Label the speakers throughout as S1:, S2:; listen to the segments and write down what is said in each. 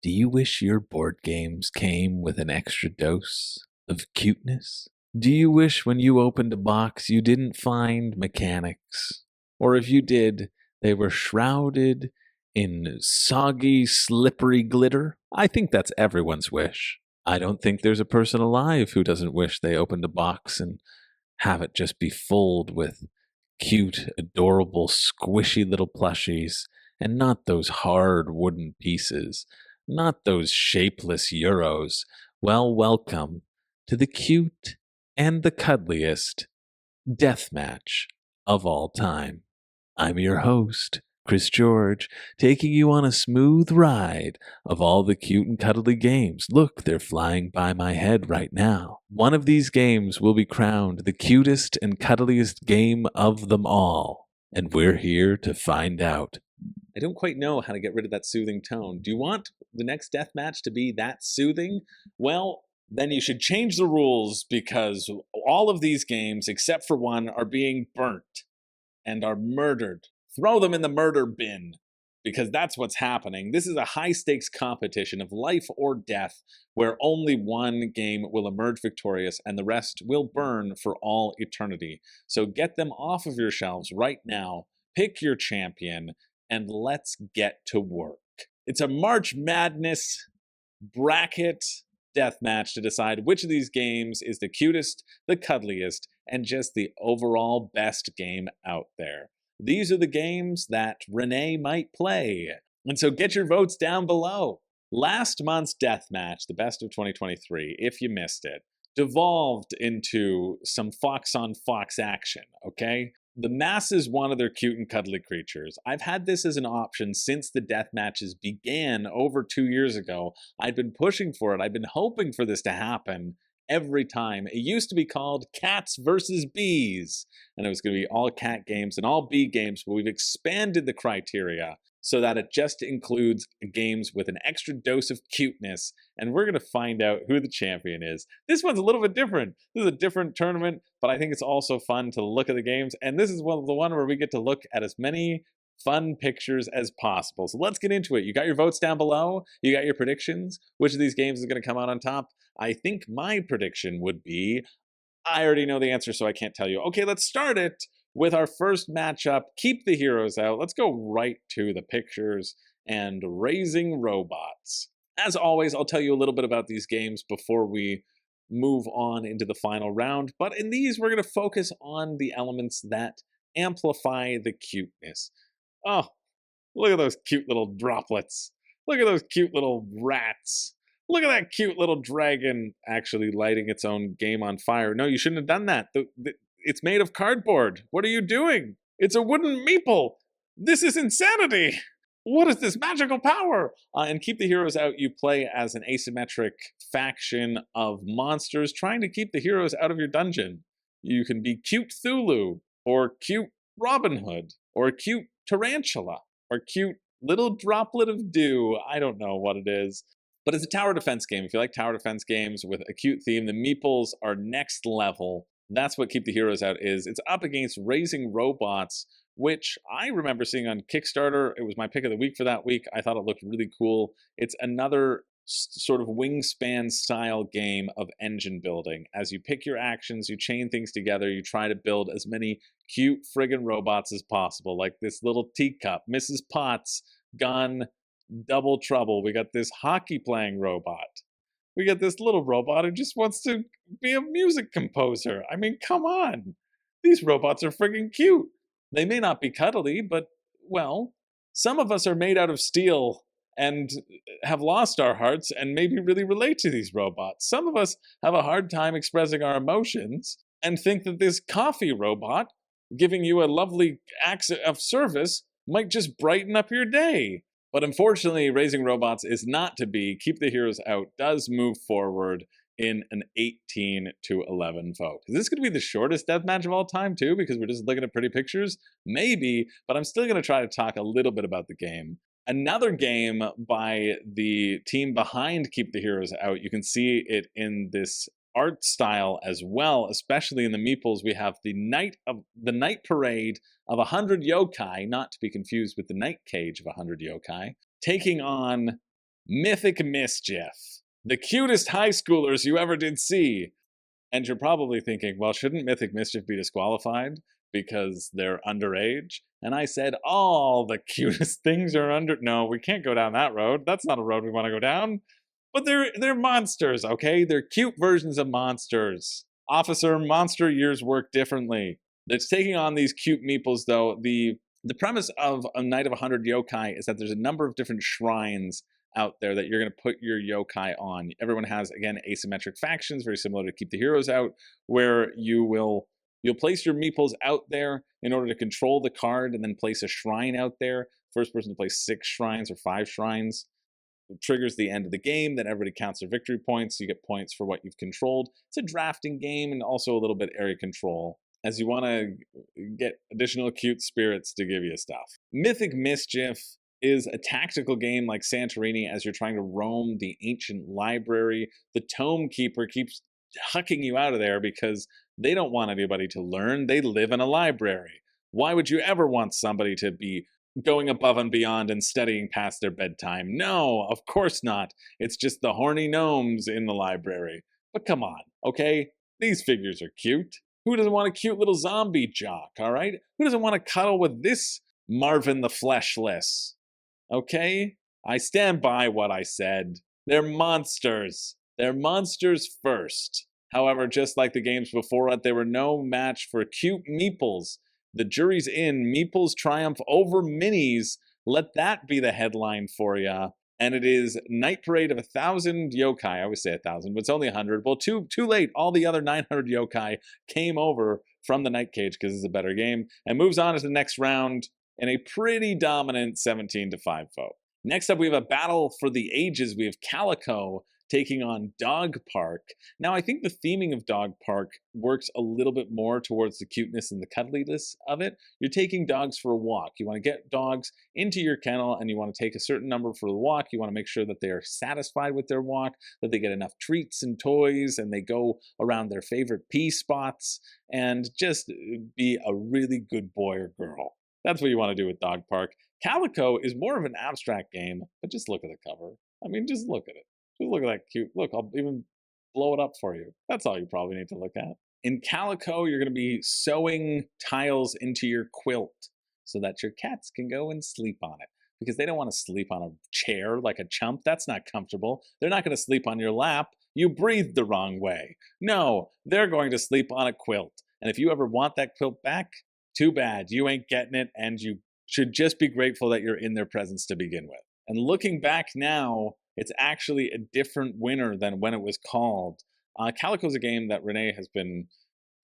S1: Do you wish your board games came with an extra dose of cuteness? Do you wish when you opened a box you didn't find mechanics? Or if you did, they were shrouded in soggy, slippery glitter? I think that's everyone's wish. I don't think there's a person alive who doesn't wish they opened a box and have it just be filled with cute, adorable, squishy little plushies, and not those hard wooden pieces, not those shapeless euros. Well, welcome to the cute and the cuddliest deathmatch of all time. I'm your host, Chris George, taking you on a smooth ride of all the cute and cuddly games. Look, they're flying by my head right now. One of these games will be crowned the cutest and cuddliest game of them all, and we're here to find out. I don't quite know how to get rid of that soothing tone. Do you want the next death match to be that soothing? Well, then you should change the rules, because all of these games, except for one, are being burnt and are murdered. Throw them in the murder bin, because that's what's happening. This is a high-stakes competition of life or death, where only one game will emerge victorious and the rest will burn for all eternity. So get them off of your shelves right now, pick your champion, and let's get to work. It's a March Madness bracket deathmatch to decide which of these games is the cutest, the cuddliest, and just the overall best game out there. These are the games that Renee might play. And so get your votes down below. Last month's deathmatch, the best of 2023, if you missed it, devolved into some fox on fox action, okay? The masses wanted their cute and cuddly creatures. I've had this as an option since the death matches began over 2 years ago. I'd been pushing for it. I've been hoping for this to happen every time. It used to be called Cats versus Bees, and it was going to be all cat games and all bee games, but we've expanded the criteria so that it just includes games with an extra dose of cuteness, and we're going to find out who the champion is. This one's a little bit different. This is a different tournament, but I think it's also fun to look at the games, and this is the one where we get to look at as many fun pictures as possible. So let's get into it. You got your votes down below? You got your predictions? Which of these games is going to come out on top? I think my prediction would be, I already know the answer, so I can't tell you. Okay, let's start it with our first matchup. Keep the heroes out. Let's go right to the pictures and Raising Robots. As always, I'll tell you a little bit about these games before we move on into the final round, but in these we're going to focus on the elements that amplify the cuteness. Oh, look at those cute little droplets. Look at those cute little rats. Look at that cute little dragon actually lighting its own game on fire. No, you shouldn't have done that. It's made of cardboard. What are you doing? It's a wooden meeple. This is insanity. What is this magical power? And Keep the Heroes Out, you play as an asymmetric faction of monsters trying to keep the heroes out of your dungeon. You can be cute Thulu, or cute Robin Hood, or cute Tarantula, or cute little droplet of dew. I don't know what it is. But it's a tower defense game. If you like tower defense games with a cute theme, the meeples are next level. That's what Keep the Heroes Out is. It's up against Raising Robots, which I remember seeing on Kickstarter. It was my pick of the week for that week. I thought it looked really cool. It's another sort of wingspan style game of engine building. As you pick your actions, you chain things together, you try to build as many cute friggin' robots as possible, like this little teacup, Mrs. Potts, gone double trouble. We got this hockey playing robot. We got this little robot who just wants to be a music composer. I mean, come on. These robots are friggin' cute. They may not be cuddly, but, well, some of us are made out of steel and have lost our hearts and maybe really relate to these robots. Some of us have a hard time expressing our emotions and think that this coffee robot giving you a lovely act of service might just brighten up your day. But unfortunately, Raising Robots is not to be. Keep the Heroes Out does move forward in an 18-11 vote. Is this going to be the shortest deathmatch of all time, too, because we're just looking at pretty pictures? Maybe, but I'm still going to try to talk a little bit about the game. Another game by the team behind Keep the Heroes Out, you can see it in this art style as well, especially in the meeples. We have the night parade of 100 yokai, not to be confused with the night cage of 100 yokai, taking on Mythic Mischief. The cutest high schoolers you ever did see. And you're probably thinking, well, shouldn't Mythic Mischief be disqualified because they're underage? And I said, all the cutest things are under... No, we can't go down that road. That's not a road we want to go down. But they're monsters, okay? They're cute versions of monsters. Officer, monster years work differently. It's taking on these cute meeples, though. The premise of a Night of 100 Yokai is that there's a number of different shrines out there that you're going to put your yokai on. Everyone has, again, asymmetric factions, very similar to Keep the Heroes Out, where you'll place your meeples out there in order to control the card and then place a shrine out there. First person to place 6 shrines or 5 shrines triggers the end of the game. Then everybody counts their victory points. You get points for what you've controlled. It's a drafting game and also a little bit area control, as you want to get additional cute spirits to give you stuff. Mythic Mischief is a tactical game like Santorini as you're trying to roam the ancient library. The Tome Keeper keeps hucking you out of there because they don't want anybody to learn. They live in a library. Why would you ever want somebody to be going above and beyond and studying past their bedtime? No, of course not. It's just the horny gnomes in the library. But come on, okay? These figures are cute. Who doesn't want a cute little zombie jock, all right? Who doesn't want to cuddle with this Marvin the Fleshless? Okay? I stand by what I said. They're monsters. They're monsters first. However, just like the games before it, they were no match for cute meeples. The jury's in. Meeples triumph over minis. Let that be the headline for ya. And it is Night Parade of 1,000 Yokai. I always say 1,000, but it's only 100. Well, too late. All the other 900 Yokai came over from the Night Cage because it's a better game and moves on to the next round in a pretty dominant 17-5 vote. Next up, we have a battle for the ages. We have Calico taking on Dog Park. Now, I think the theming of Dog Park works a little bit more towards the cuteness and the cuddliness of it. You're taking dogs for a walk. You want to get dogs into your kennel and you want to take a certain number for the walk. You want to make sure that they're satisfied with their walk, that they get enough treats and toys, and they go around their favorite pee spots and just be a really good boy or girl. That's what you want to do with Dog Park. Calico is more of an abstract game, but just look at the cover. I mean, just look at it. Just look at that cute. Look, I'll even blow it up for you. That's all you probably need to look at. In Calico, you're going to be sewing tiles into your quilt so that your cats can go and sleep on it. Because they don't want to sleep on a chair like a chump. That's not comfortable. They're not going to sleep on your lap. You breathed the wrong way. No, they're going to sleep on a quilt. And if you ever want that quilt back, too bad. You ain't getting it, and you should just be grateful that you're in their presence to begin with. And looking back now, it's actually a different winner than when it was called. Calico's a game that Renee has been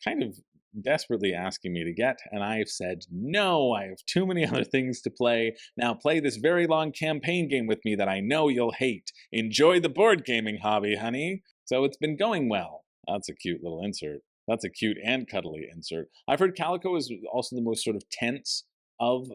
S1: kind of desperately asking me to get, and I've said, no, I have too many other things to play. Now play this very long campaign game with me that I know you'll hate. Enjoy the board gaming hobby, honey. So it's been going well. That's a cute little insert. That's a cute and cuddly insert. I've heard Calico is also the most sort of tense of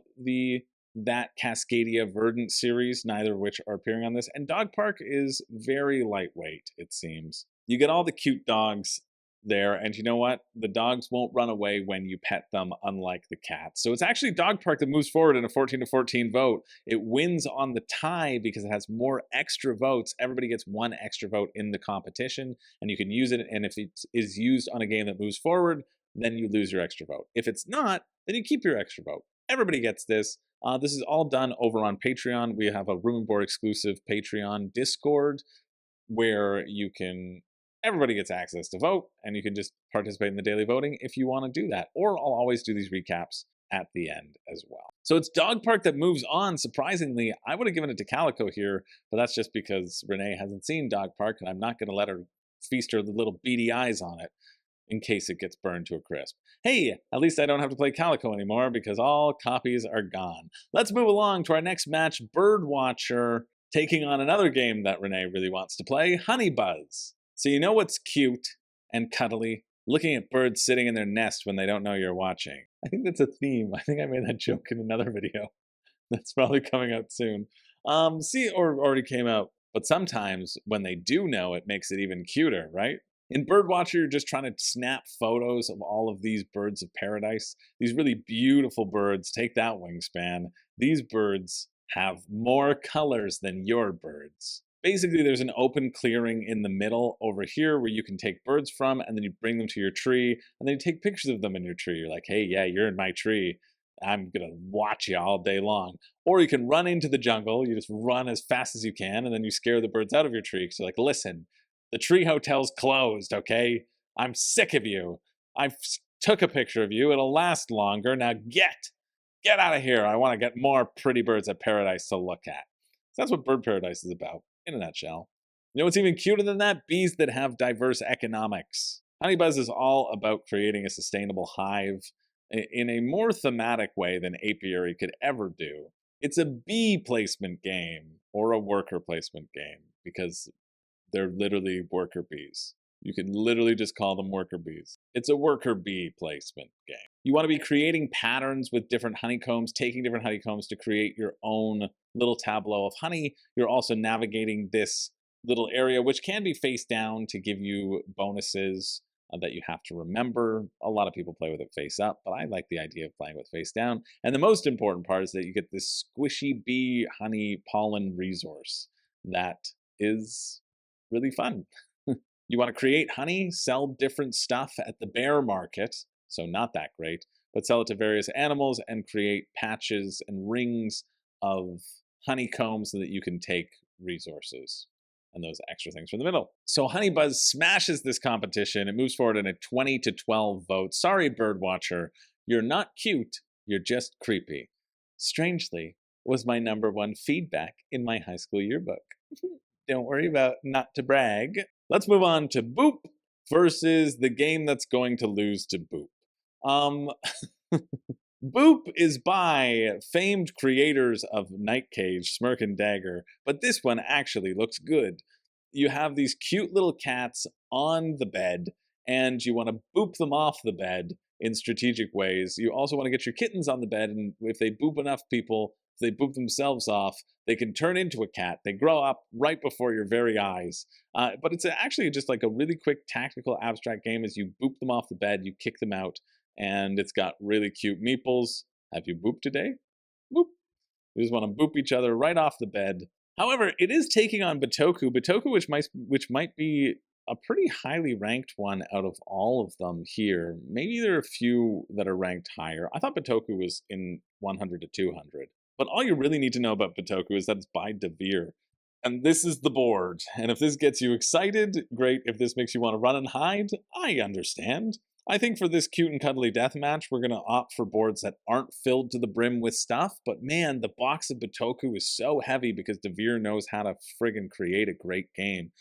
S1: that Cascadia Verdant series, neither of which are appearing on this. And Dog Park is very lightweight, it seems. You get all the cute dogs there, and you know what? The dogs won't run away when you pet them, unlike the cats. So it's actually Dog Park that moves forward in a 14-14 vote. It wins on the tie because it has more extra votes. Everybody gets 1 extra vote in the competition, and you can use it, and if it is used on a game that moves forward, then you lose your extra vote. If it's not, then you keep your extra vote. Everybody gets this. This is all done over on Patreon. We have a Room and Board exclusive Patreon Discord where everybody gets access to vote, and you can just participate in the daily voting if you want to do that. Or I'll always do these recaps at the end as well. So it's Dog Park that moves on. Surprisingly, I would have given it to Calico here, but that's just because Renee hasn't seen Dog Park, and I'm not going to let her feast her little beady eyes on it in case it gets burned to a crisp. Hey, at least I don't have to play Calico anymore because all copies are gone. Let's move along to our next match, Birdwatcher taking on another game that Renee really wants to play, Honey Buzz. So you know what's cute and cuddly? Looking at birds sitting in their nest when they don't know you're watching. I think that's a theme. I think I made that joke in another video. That's probably coming out soon. Or already came out. But sometimes when they do know, it makes it even cuter, right? In Birdwatcher, you're just trying to snap photos of all of these birds of paradise. These really beautiful birds. Take that, Wingspan. These birds have more colors than your birds. Basically, there's an open clearing in the middle over here where you can take birds from, and then you bring them to your tree, and then you take pictures of them in your tree. You're like, hey, yeah, you're in my tree. I'm gonna watch you all day long. Or you can run into the jungle, you just run as fast as you can, and then you scare the birds out of your tree. Because you're like, listen, the tree hotel's closed, okay? I'm sick of you. I took a picture of you, it'll last longer. Now get out of here. I want to get more pretty birds at paradise to look at. So that's what bird paradise is about, in a nutshell. You know what's even cuter than that? Bees that have diverse economics. Honeybuzz is all about creating a sustainable hive in a more thematic way than apiary could ever do. It's a bee placement game or a worker placement game because they're literally worker bees. You can literally just call them worker bees. It's a worker bee placement game. You want to be creating patterns with different honeycombs, taking different honeycombs to create your own little tableau of honey. You're also navigating this little area, which can be face down to give you bonuses that you have to remember. A lot of people play with it face up, but I like the idea of playing with face down. And the most important part is that you get this squishy bee honey pollen resource that is really fun. You want to create honey, sell different stuff at the bear market, so not that great, but sell it to various animals and create patches and rings of honeycomb so that you can take resources and those extra things from the middle. So Honeybuzz smashes this competition. It moves forward in a 20-12 vote. Sorry, Birdwatcher, you're not cute, you're just creepy. Strangely, was my #1 feedback in my high school yearbook. Don't worry about not to brag. Let's move on to Boop versus the game that's going to lose to Boop. Boop is by famed creators of Night Cage, Smirk and Dagger, but this one actually looks good. You have these cute little cats on the bed, and you want to boop them off the bed in strategic ways. You also want to get your kittens on the bed, and if they boop enough people, if they boop themselves off, they can turn into a cat. They grow up right before your very eyes. But it's actually just like a really quick tactical abstract game. As you boop them off the bed, you kick them out, and it's got really cute meeples. Have you booped today? Boop. You just want to boop each other right off the bed. However, it is taking on Bitoku. Bitoku, which might be a pretty highly ranked one out of all of them here. Maybe there are a few that are ranked higher. I thought Bitoku was in 100 to 200. But all you really need to know about Bitoku is that it's by Devere. And this is the board. And if this gets you excited, great. If this makes you want to run and hide, I understand. I think for this cute and cuddly deathmatch, we're going to opt for boards that aren't filled to the brim with stuff. But man, the box of Bitoku is so heavy because Devere knows how to friggin' create a great game.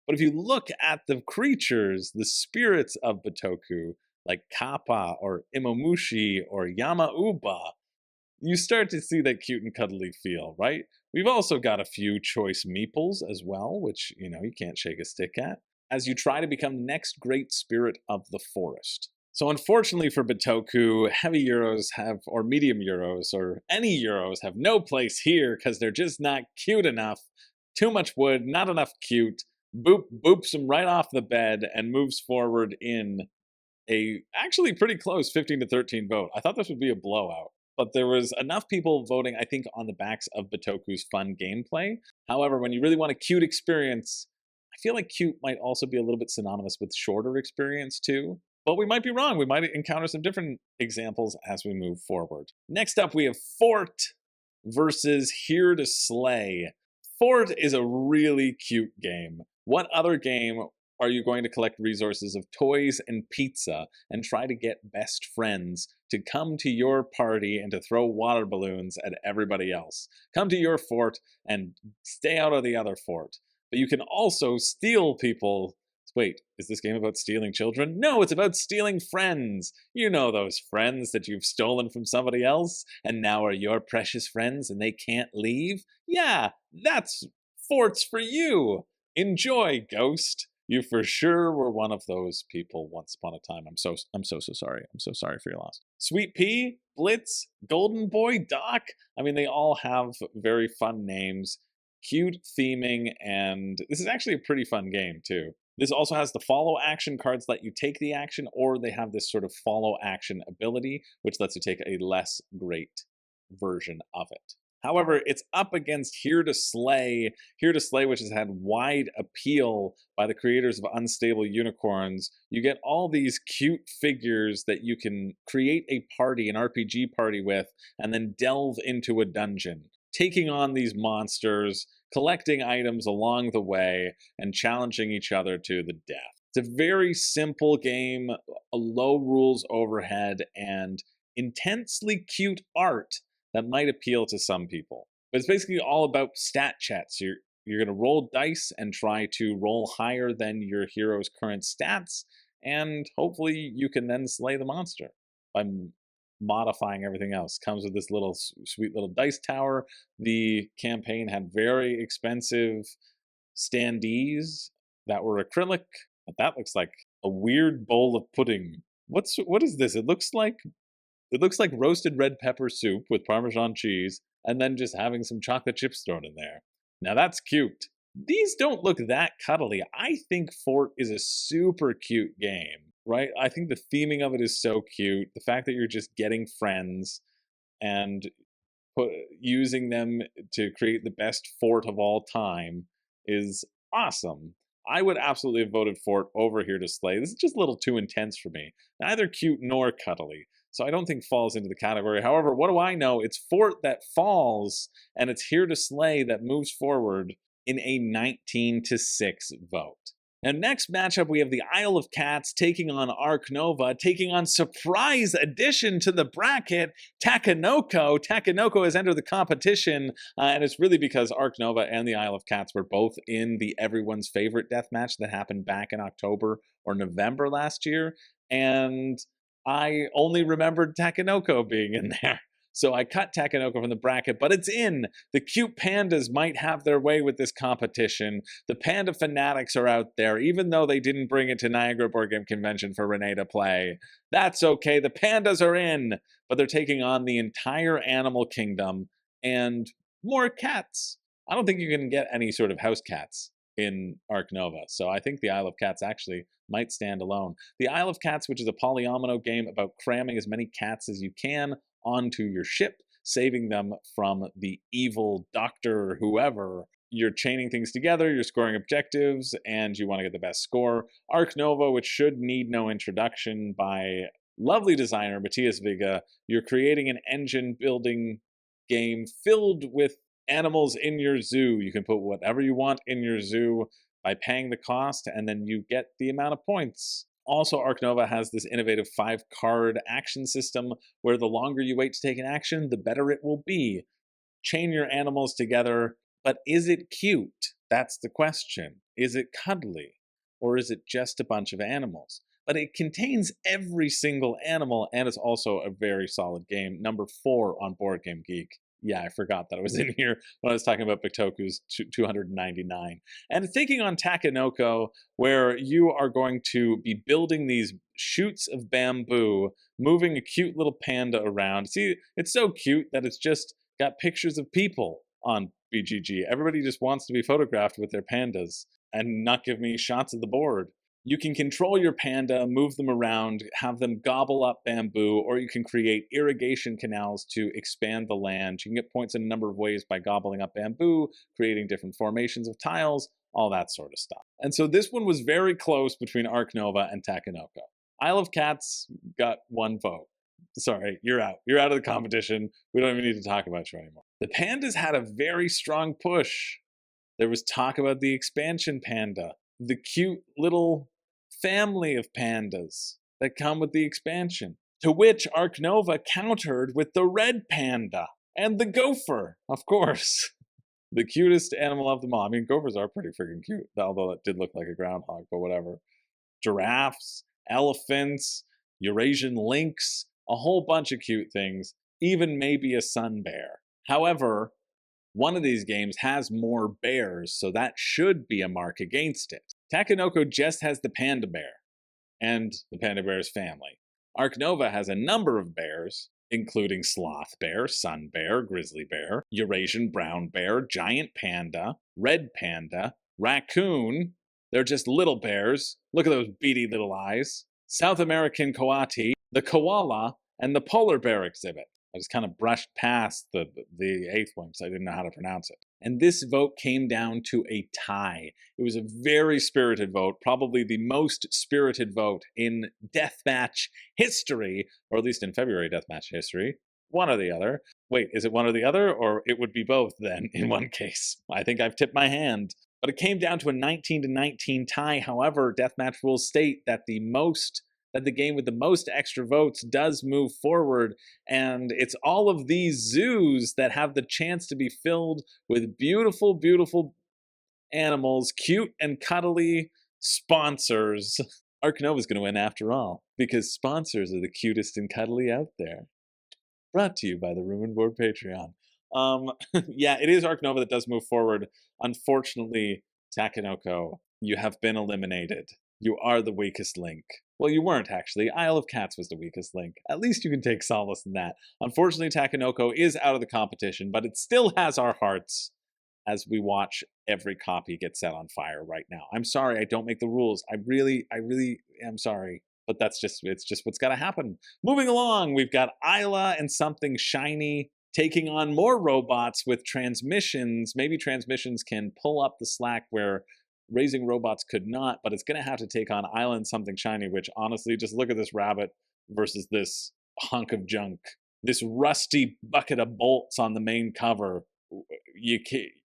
S1: But if you look at the creatures, the spirits of Bitoku, like Kappa or Imomushi or Yamauba, you start to see that cute and cuddly feel, right? We've also got a few choice meeples as well, which, you can't shake a stick at, as you try to become the next great spirit of the forest. So unfortunately for Bitoku, heavy Euros or medium Euros, or any Euros have no place here because they're just not cute enough. Too much wood, not enough cute. Boops them right off the bed and moves forward in a actually pretty close 15 to 13 vote. I thought this would be a blowout. But there was enough people voting, I think, on the backs of Bitoku's fun gameplay. However, when you really want a cute experience, I feel like cute might also be a little bit synonymous with shorter experience too. But we might be wrong. We might encounter some different examples as we move forward. Next up, we have Fort versus Here to Slay. Fort is a really cute game. What other game are you going to collect resources of toys and pizza and try to get best friends to come to your party and to throw water balloons at everybody else? Come to your fort and stay out of the other fort. But you can also steal people. Wait, is this game about stealing children? No, it's about stealing friends. You know those friends that you've stolen from somebody else and now are your precious friends and they can't leave? Yeah, that's forts for you. Enjoy, Ghost. You for sure were one of those people once upon a time. I'm so sorry. I'm so sorry for your loss. Sweet Pea, Blitz, Golden Boy, Doc. I mean, they all have very fun names, cute theming, and this is actually a pretty fun game too. This also has the follow action cards let you take the action, or they have this sort of follow action ability, which lets you take a less great version of it. However, it's up against Here to Slay, which has had wide appeal by the creators of Unstable Unicorns. You get all these cute figures that you can create a party, an RPG party with, and then delve into a dungeon, taking on these monsters, collecting items along the way, and challenging each other to the death. It's a very simple game, a low rules overhead, and intensely cute art that might appeal to some people. But it's basically all about stat checks. You're going to roll dice and try to roll higher than your hero's current stats, and hopefully you can then slay the monster by modifying everything else. Comes with this little sweet little dice tower. The campaign had very expensive standees that were acrylic, but that looks like a weird bowl of pudding. What is this? It looks like roasted red pepper soup with Parmesan cheese, and then just having some chocolate chips thrown in there. Now that's cute. These don't look that cuddly. I think Fort is a super cute game, right? I think the theming of it is so cute. The fact that you're just getting friends and using them to create the best fort of all time is awesome. I would absolutely have voted Fort over Here to Slay. This is just a little too intense for me. Neither cute nor cuddly. So I don't think falls into the category. However, what do I know? It's Fort that falls, and it's Here to Slay that moves forward in a 19-6 vote. And next matchup, we have the Isle of Cats taking on Arc Nova, taking on surprise addition to the bracket, Takenoko. Takenoko has entered the competition, and it's really because Arc Nova and the Isle of Cats were both in the everyone's favorite deathmatch that happened back in October or November last year, and I only remembered Takenoko being in there. So I cut Takenoko from the bracket, but it's in. The cute pandas might have their way with this competition. The panda fanatics are out there, even though they didn't bring it to Niagara Board Game Convention for Renee to play. That's okay. The pandas are in, but they're taking on the entire animal kingdom and more cats. I don't think you can get any sort of house cats in Arc Nova, so I think the Isle of Cats actually might stand alone. The Isle of Cats, which is a polyomino game about cramming as many cats as you can onto your ship, saving them from the evil doctor or whoever. You're chaining things together, you're scoring objectives, and you want to get the best score. Arc Nova, which should need no introduction by lovely designer Matthias Viga, you're creating an engine building game filled with animals in your zoo. You can put whatever you want in your zoo by paying the cost, and then you get the amount of points. Also, Arc Nova has this innovative 5-card action system where the longer you wait to take an action, the better it will be. Chain your animals together, but is it cute? That's the question. Is it cuddly? Or is it just a bunch of animals? But it contains every single animal, and it's also a very solid game. Number 4 on Board Game Geek. Yeah, I forgot that it was in here when I was talking about Bitoku's 299. And thinking on Takenoko, where you are going to be building these shoots of bamboo, moving a cute little panda around. See, it's so cute that it's just got pictures of people on BGG. Everybody just wants to be photographed with their pandas and not give me shots of the board. You can control your panda, move them around, have them gobble up bamboo, or you can create irrigation canals to expand the land. You can get points in a number of ways by gobbling up bamboo, creating different formations of tiles, all that sort of stuff. And so this one was very close between Arc Nova and Takenoko. Isle of Cats got 1 vote. Sorry, you're out. You're out of the competition. We don't even need to talk about you anymore. The pandas had a very strong push. There was talk about the expansion panda, the cute little family of pandas that come with the expansion, to which Arc Nova countered with the red panda and the gopher, of course. The cutest animal of them all. I mean, gophers are pretty freaking cute, although it did look like a groundhog, but whatever. Giraffes, elephants, Eurasian lynx, a whole bunch of cute things, even maybe a sun bear. However, one of these games has more bears, so that should be a mark against it. Takenoko just has the panda bear and the panda bear's family. Arc Nova has a number of bears, including sloth bear, sun bear, grizzly bear, Eurasian brown bear, giant panda, red panda, raccoon. They're just little bears. Look at those beady little eyes. South American coati, the koala, and the polar bear exhibit. I just kind of brushed past the eighth one because I didn't know how to pronounce it. And this vote came down to a tie. It was a very spirited vote, probably the most spirited vote in Deathmatch history, or at least in February Deathmatch history. One or the other. Wait, is it one or the other? Or it would be both then, in one case. I think I've tipped my hand. But it came down to a 19-19 tie. However, Deathmatch rules state that the game with the most extra votes does move forward, and it's all of these zoos that have the chance to be filled with beautiful, beautiful animals, cute and cuddly sponsors. Ark Nova's going to win after all, because sponsors are the cutest and cuddly out there. Brought to you by the Room and Board Patreon. Yeah, it is Ark Nova that does move forward. Unfortunately, Takenoko, you have been eliminated. You are the weakest link. Well, you weren't, actually. Isle of Cats was the weakest link. At least you can take solace in that. Unfortunately, Takenoko is out of the competition, but it still has our hearts as we watch every copy get set on fire right now. I'm sorry, I don't make the rules. I really am sorry. But it's just what's got to happen. Moving along, we've got Eila and something shiny taking on more robots with transmissions. Maybe transmissions can pull up the slack where raising robots could not, but it's going to have to take on Eila and something shiny, which honestly, just look at this rabbit versus this hunk of junk. This rusty bucket of bolts on the main cover.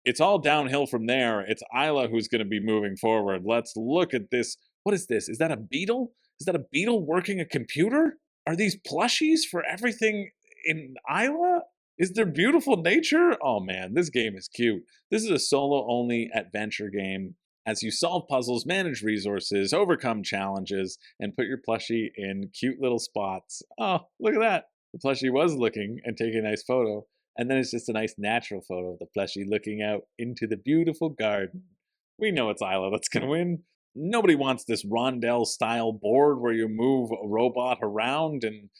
S1: It's all downhill from there. It's Eila who's going to be moving forward. Let's look at this. What is this? Is that a beetle? Is that a beetle working a computer? Are these plushies for everything in Eila? Is there beautiful nature? Oh man, this game is cute. This is a solo-only adventure game. As you solve puzzles, manage resources, overcome challenges, and put your plushie in cute little spots. Oh, look at that. The plushie was looking and taking a nice photo. And then it's just a nice natural photo of the plushie looking out into the beautiful garden. We know it's Eila that's going to win. Nobody wants this rondelle-style board where you move a robot around and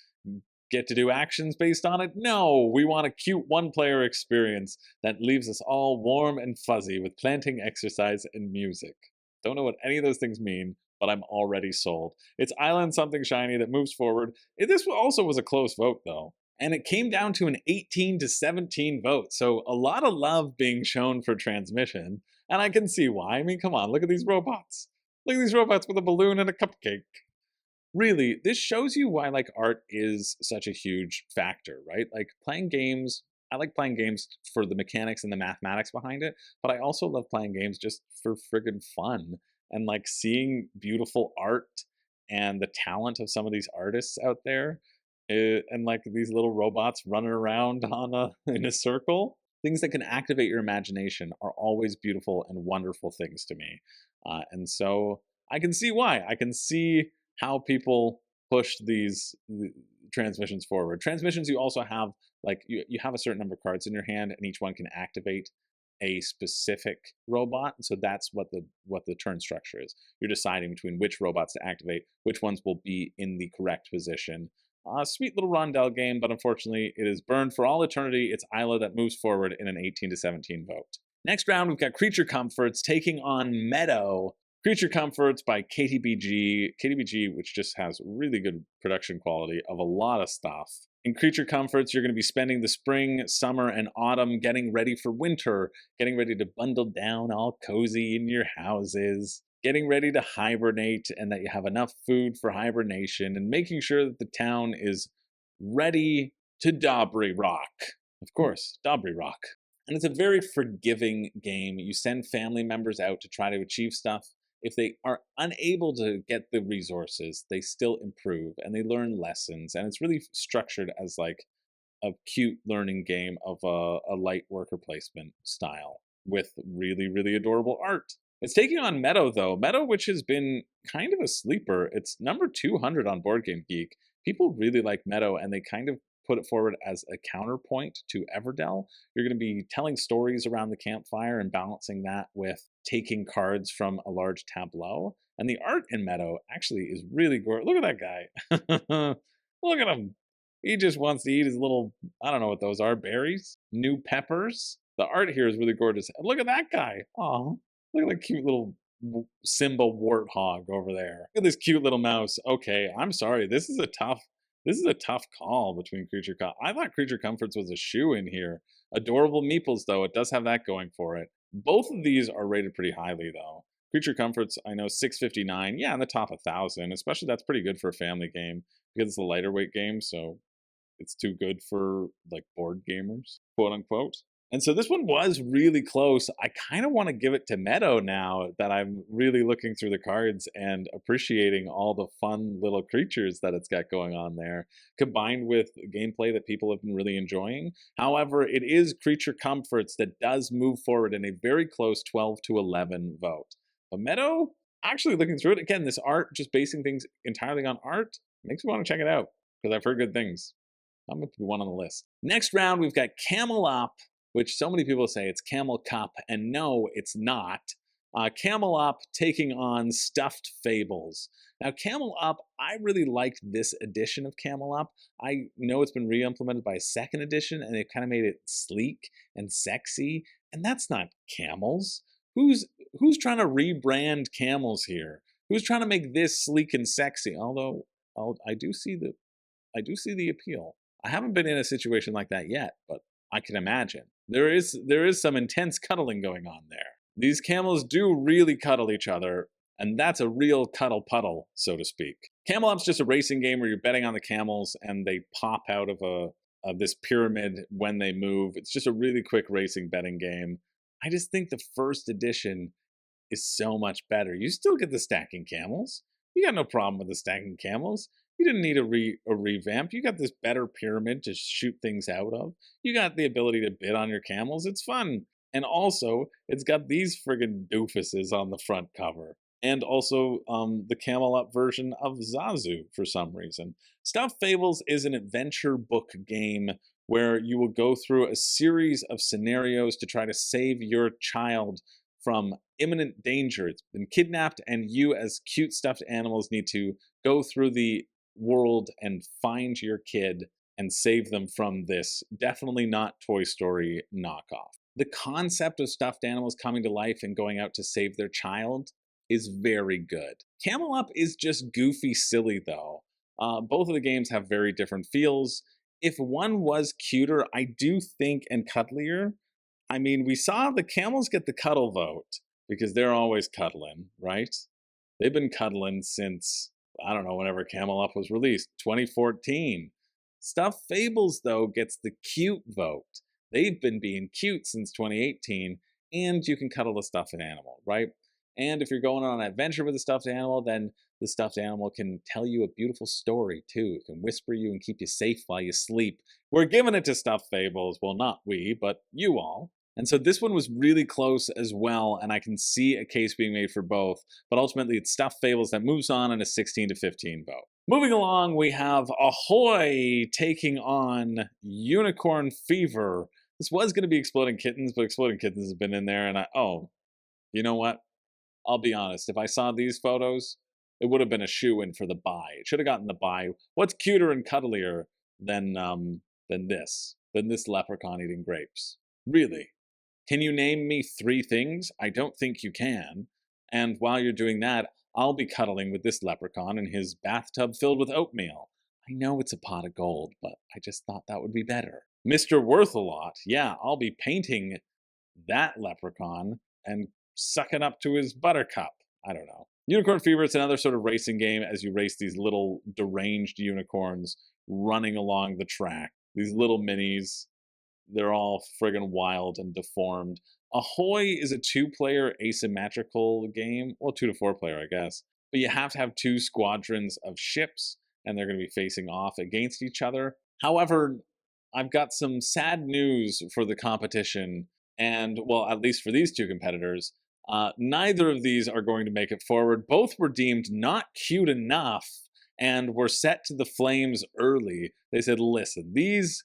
S1: get to do actions based on it. No, we want a cute one-player experience that leaves us all warm and fuzzy with planting, exercise, and music. Don't know what any of those things mean, but I'm already sold. It's Eila and something shiny that moves forward. This also was a close vote, though. And it came down to an 18-17 vote, so a lot of love being shown for transmission, and I can see why. I mean, come on, look at these robots. Look at these robots with a balloon and a cupcake. Really, this shows you why, like, art is such a huge factor, right? Like, playing games, I like playing games for the mechanics and the mathematics behind it, but I also love playing games just for friggin' fun, and, like, seeing beautiful art and the talent of some of these artists out there, and, like, these little robots running around in a circle. Things that can activate your imagination are always beautiful and wonderful things to me. And so I can see why. I can see how people push these transmissions forward. Transmissions, you also have, like, you have a certain number of cards in your hand, and each one can activate a specific robot. So that's what the turn structure is. You're deciding between which robots to activate, which ones will be in the correct position. Sweet little rondelle game, but unfortunately it is burned for all eternity. It's Eila that moves forward in an 18-17 vote. Next round, we've got Creature Comforts taking on Meadow. Creature Comforts by KTBG. KTBG, which just has really good production quality of a lot of stuff. In Creature Comforts, you're going to be spending the spring, summer, and autumn getting ready for winter, getting ready to bundle down all cozy in your houses, getting ready to hibernate and that you have enough food for hibernation, and making sure that the town is ready to Dobry Rock. Of course, Dobry Rock. And it's a very forgiving game. You send family members out to try to achieve stuff. If they are unable to get the resources, they still improve and they learn lessons. And it's really structured as like a cute learning game of a light worker placement style with really, really adorable art. It's taking on Meadow, though. Meadow, which has been kind of a sleeper. It's number 200 on Board Game Geek. People really like Meadow, and they kind of put it forward as a counterpoint to Everdell. You're going to be telling stories around the campfire and balancing that with taking cards from a large tableau. And the art in Meadow actually is really gorgeous. Look at that guy. Look at him. He just wants to eat his little, I don't know what those are, berries? New peppers? The art here is really gorgeous. Look at that guy. Aw. Look at that cute little Simba warthog over there. Look at this cute little mouse. Okay, I'm sorry. This is a tough
S2: This is a tough call between Creature Comforts. I thought Creature Comforts was a shoe in here. Adorable Meeples, though, it does have that going for it. Both of these are rated pretty highly, though. Creature Comforts, I know, 659. Yeah, in the top 1,000. Especially that's pretty good for a family game because it's a lighter weight game, so it's too good for like board gamers, quote unquote. And so this one was really close. I kind of want to give it to Meadow now that I'm really looking through the cards and appreciating all the fun little creatures that it's got going on there, combined with gameplay that people have been really enjoying. However, it is Creature Comforts that does move forward in a very close 12 to 11 vote. But Meadow, actually looking through it, again, this art, just basing things entirely on art, makes me want to check it out because I've heard good things. I'm going to be one on the list. Next round, we've got Camel Up, which so many people say it's Camel Cup, and no, it's not. Camel Up taking on Stuffed Fables. Now, Camel Up, I really liked this edition of Camel Up. I know it's been re-implemented by a second edition, and they've kind of made it sleek and sexy, and that's not camels. Who's trying to rebrand camels here? Who's trying to make this sleek and sexy? Although I do see the appeal. I haven't been in a situation like that yet, but I can imagine. There is some intense cuddling going on there. These camels do really cuddle each other, and that's a real cuddle puddle, so to speak. Camel Up's just a racing game where you're betting on the camels and they pop out of this pyramid when they move. It's just a really quick racing betting game. I just think the first edition is so much better. You still get the stacking camels. You got no problem with the stacking camels. You didn't need a revamp. You got this better pyramid to shoot things out of. You got the ability to bid on your camels. It's fun. And also, it's got these friggin' doofuses on the front cover. And also the Camel Up version of Zazu for some reason. Stuffed Fables is an adventure book game where you will go through a series of scenarios to try to save your child from imminent danger. It's been kidnapped, and you as cute stuffed animals need to go through the world and find your kid and save them from this definitely not Toy Story knockoff. The concept of stuffed animals coming to life and going out to save their child is very good. Camel Up is just goofy silly though. Both of the games have very different feels. If one was cuter, I do think, and cuddlier, I mean, we saw the camels get the cuddle vote because they're always cuddling, right? They've been cuddling since, I don't know, whenever Camel Up was released, 2014. Stuffed Fables, though, gets the cute vote. They've been being cute since 2018, and you can cuddle a stuffed animal, right? And if you're going on an adventure with a stuffed animal, then the stuffed animal can tell you a beautiful story, too. It can whisper you and keep you safe while you sleep. We're giving it to Stuffed Fables. Well, not we, but you all. And so this one was really close as well, and I can see a case being made for both. But ultimately, it's Stuffed Fables that moves on in a 16 to 15 vote. Moving along, we have Ahoy taking on Unicorn Fever. This was going to be Exploding Kittens, but Exploding Kittens has been in there, and you know what? I'll be honest, if I saw these photos, it would have been a shoe-in for the buy. It should have gotten the buy. What's cuter and cuddlier than this leprechaun eating grapes? Really? Can you name me 3 things? I don't think you can. And while you're doing that, I'll be cuddling with this leprechaun in his bathtub filled with oatmeal. I know it's a pot of gold, but I just thought that would be better. Mr. Worth-a-Lot, yeah, I'll be painting that leprechaun and sucking up to his buttercup. I don't know. Unicorn Fever, it's another sort of racing game as you race these little deranged unicorns running along the track. These little minis, they're all friggin' wild and deformed. Ahoy is a 2-player asymmetrical game. Well, 2 to 4 player, I guess. But you have to have 2 squadrons of ships, and they're going to be facing off against each other. However, I've got some sad news for the competition, and, well, at least for these 2 competitors. Neither of these are going to make it forward. Both were deemed not cute enough and were set to the flames early. They said, listen, these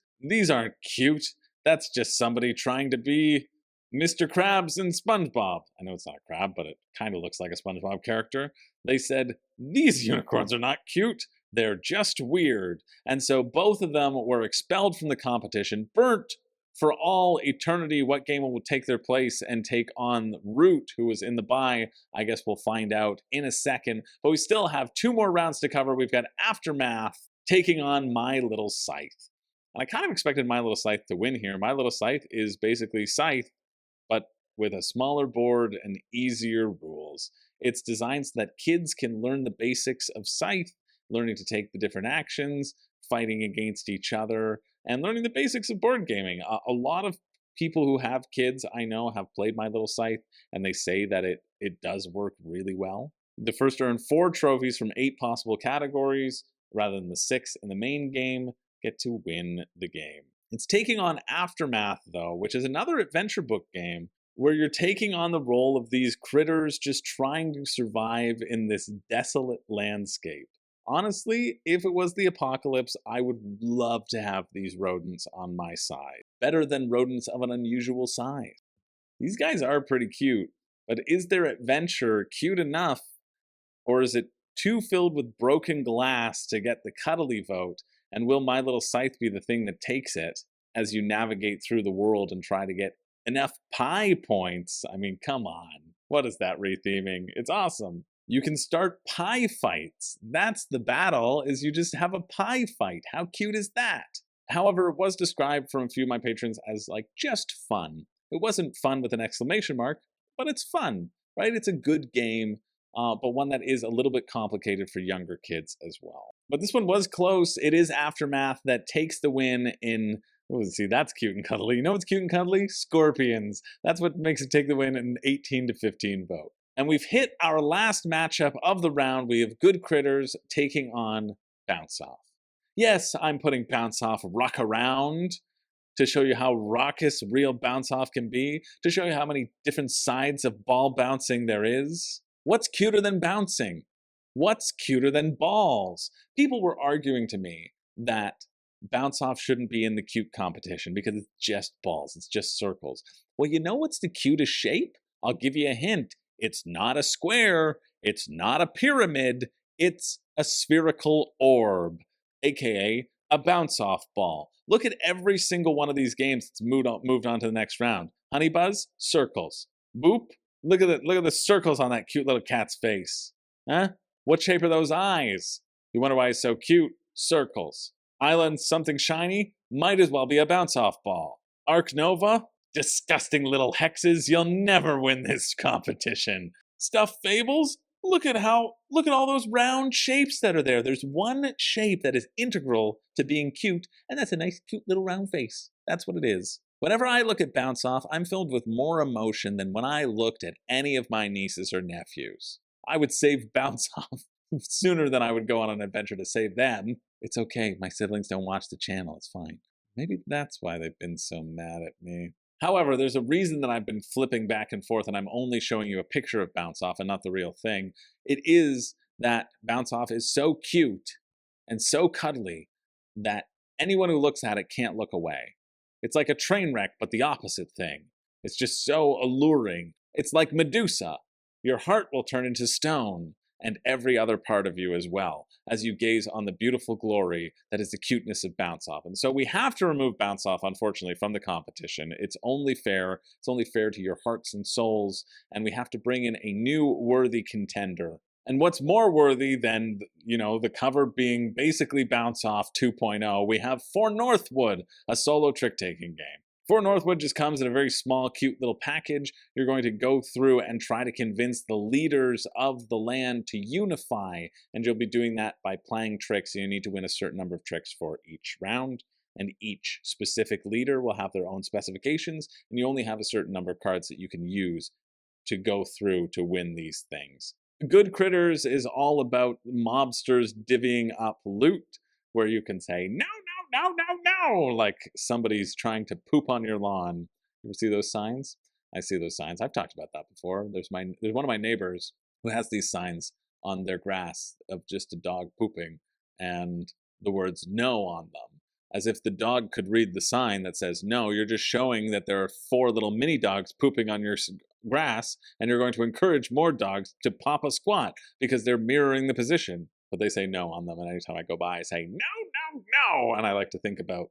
S2: aren't cute. That's just somebody trying to be Mr. Krabs and SpongeBob. I know it's not a crab, but it kind of looks like a SpongeBob character. They said, these unicorns are not cute. They're just weird. And so both of them were expelled from the competition, burnt for all eternity. What game will take their place and take on Root, who was in the buy? I guess we'll find out in a second. But we still have 2 more rounds to cover. We've got Aftermath taking on My Little Scythe. And I kind of expected My Little Scythe to win here. My Little Scythe is basically Scythe, but with a smaller board and easier rules. It's designed so that kids can learn the basics of Scythe, learning to take the different actions, fighting against each other, and learning the basics of board gaming. A lot of people who have kids I know have played My Little Scythe, and they say that it does work really well. The first earn 4 trophies from 8 possible categories, rather than the 6 in the main game, get to win the game. It's taking on Aftermath, though, which is another adventure book game where you're taking on the role of these critters just trying to survive in this desolate landscape. Honestly, if it was the apocalypse, I would love to have these rodents on my side. Better than rodents of an unusual size. These guys are pretty cute, but is their adventure cute enough? Or is it too filled with broken glass to get the cuddly vote? And will My Little Scythe be the thing that takes it as you navigate through the world and try to get enough pie points? I mean, come on. What is that retheming? It's awesome. You can start pie fights. That's the battle, is you just have a pie fight. How cute is that? However, it was described from a few of my patrons as like just fun. It wasn't fun with an exclamation mark, but it's fun, right? It's a good game, but one that is a little bit complicated for younger kids as well. But this one was close. It is Aftermath that takes the win in, oh, see, that's cute and cuddly. You know what's cute and cuddly? Scorpions. That's what makes it take the win in 18 to 15 vote. And we've hit our last matchup of the round. We have Goodcritters taking on BounceOff. Yes, I'm putting BounceOff rock around to show you how raucous real BounceOff can be, to show you how many different sides of ball bouncing there is. What's cuter than bouncing? What's cuter than balls? People were arguing to me that BounceOff shouldn't be in the cute competition because it's just balls, it's just circles. Well, you know what's the cutest shape? I'll give you a hint. It's not a square, it's not a pyramid, it's a spherical orb, aka a BounceOff ball. Look at every single one of these games that's moved on to the next round. Honey Buzz, circles. Boop, look at the circles on that cute little cat's face. Huh? What shape are those eyes? You wonder why it's so cute? Circles. Eila, something shiny? Might as well be a BounceOff ball. Arc Nova? Disgusting little hexes, you'll never win this competition. Stuffed Fables? Look at all those round shapes that are there. There's one shape that is integral to being cute, and that's a nice cute little round face. That's what it is. Whenever I look at BounceOff, I'm filled with more emotion than when I looked at any of my nieces or nephews. I would save BounceOff sooner than I would go on an adventure to save them. It's okay, my siblings don't watch the channel, it's fine. Maybe that's why they've been so mad at me. However, there's a reason that I've been flipping back and forth and I'm only showing you a picture of BounceOff and not the real thing. It is that BounceOff is so cute and so cuddly that anyone who looks at it can't look away. It's like a train wreck, but the opposite thing. It's just so alluring. It's like Medusa. Your heart will turn into stone, and every other part of you as well, as you gaze on the beautiful glory that is the cuteness of BounceOff. And so we have to remove BounceOff, unfortunately, from the competition. It's only fair. It's only fair to your hearts and souls, and we have to bring in a new worthy contender. And what's more worthy than, the cover being basically BounceOff 2.0, we have For Northwood, a solo trick-taking game. For Northwood just comes in a very small, cute little package. You're going to go through and try to convince the leaders of the land to unify, and you'll be doing that by playing tricks. You need to win a certain number of tricks for each round, and each specific leader will have their own specifications, and you only have a certain number of cards that you can use to go through to win these things. Goodcritters is all about mobsters divvying up loot, where you can say, no, like somebody's trying to poop on your lawn. You ever see those signs? I see those signs. I've talked about that before. There's one of my neighbors who has these signs on their grass of just a dog pooping and the words no on them. As if the dog could read the sign that says no, you're just showing that there are 4 little mini dogs pooping on your grass, and you're going to encourage more dogs to pop a squat because they're mirroring the position. But they say no on them, and anytime I go by, I say no, and I like to think about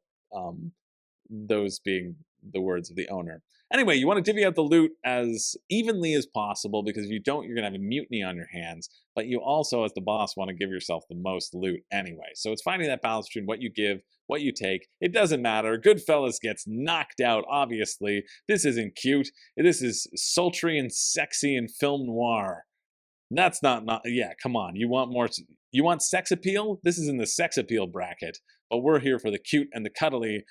S2: those being the words of the owner. Anyway, you want to divvy out the loot as evenly as possible, because if you don't, you're going to have a mutiny on your hands. But you also, as the boss, want to give yourself the most loot anyway. So it's finding that balance between what you give, what you take. It doesn't matter. Goodfellas gets knocked out, obviously. This isn't cute. This is sultry and sexy and film noir. That's not, yeah, come on. You want more, you want sex appeal? This is in the sex appeal bracket. But we're here for the cute and the cuddly.